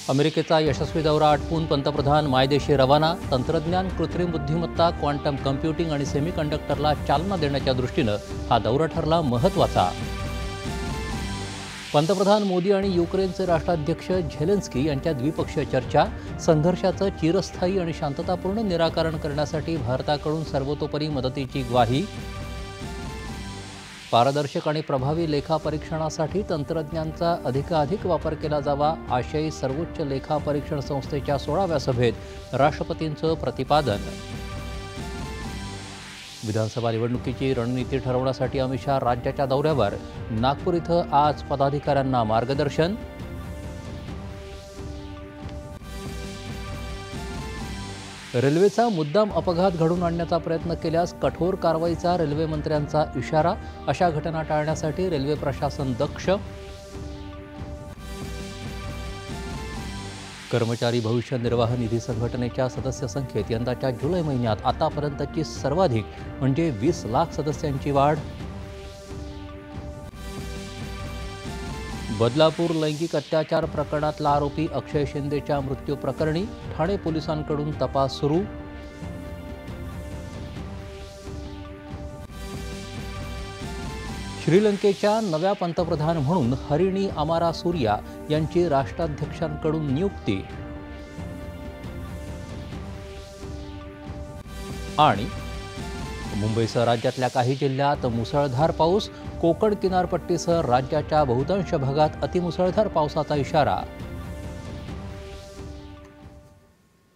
अमेरिकेचा यशस्वी दौरा आटपून पंतप्रधान मायदेशी रवाना. तंत्रज्ञान, कृत्रिम बुद्धिमत्ता, क्वांटम कम्प्युटिंग आणि सेमीकंडक्टरला चालना देण्याच्या दृष्टीनं हा दौरा ठरला महत्त्वाचा. पंतप्रधान मोदी आणि युक्रेनचे राष्ट्राध्यक्ष झेलेन्स्की यांच्या द्विपक्षीय चर्चा. संघर्षाचं चिरस्थायी आणि शांततापूर्ण निराकरण करण्यासाठी भारताकडून सर्वतोपरी मदतीची ग्वाही. पारदर्शक आणि प्रभावी लेखापरीक्षणासाठी तंत्रज्ञानाचा अधिकाधिक वापर केला जावा, आशय सर्वोच्च लेखापरीक्षण संस्थेच्या 16व्या सभेत राष्ट्रपतींचं प्रतिपादन. विधानसभा निवडणुकीची रणनीती ठरवण्यासाठी अमित शहा राज्याच्या दौऱ्यावर. नागपूर इथं आज पदाधिकाऱ्यांना मार्गदर्शन. रेल्वेचा मुद्दाम अपघात घडवून आणण्याचा प्रयत्न केल्यास कठोर कारवाईचा रेल्वे मंत्र्यांचा इशारा. अशा घटना टाळण्यासाठी रेल्वे प्रशासन दक्ष. कर्मचारी भविष्य निर्वाह निधी संघटनेच्या सदस्य संख्येत यंदाच्या जुलै महिन्यात आतापर्यंतची सर्वाधिक म्हणजे 20 लाख सदस्यांची वाढ. बदलापूर लैंगिक अत्याचार प्रकरणातला आरोपी अक्षय शिंदेच्या मृत्यू प्रकरणी ठाणे पोलिसांकडून तपास सुरू. श्रीलंकेच्या नव्या पंतप्रधान म्हणून हरिणी अमारासूर्या यांची राष्ट्राध्यक्षांकडून नियुक्ती. आणि मुंबईसह राज्यातल्या काही जिल्ह्यात मुसळधार पाऊस. कोकण किनारपट्टीसह राज्याच्या बहुतांश भागात अतिमुसळधार पावसाचा इशारा.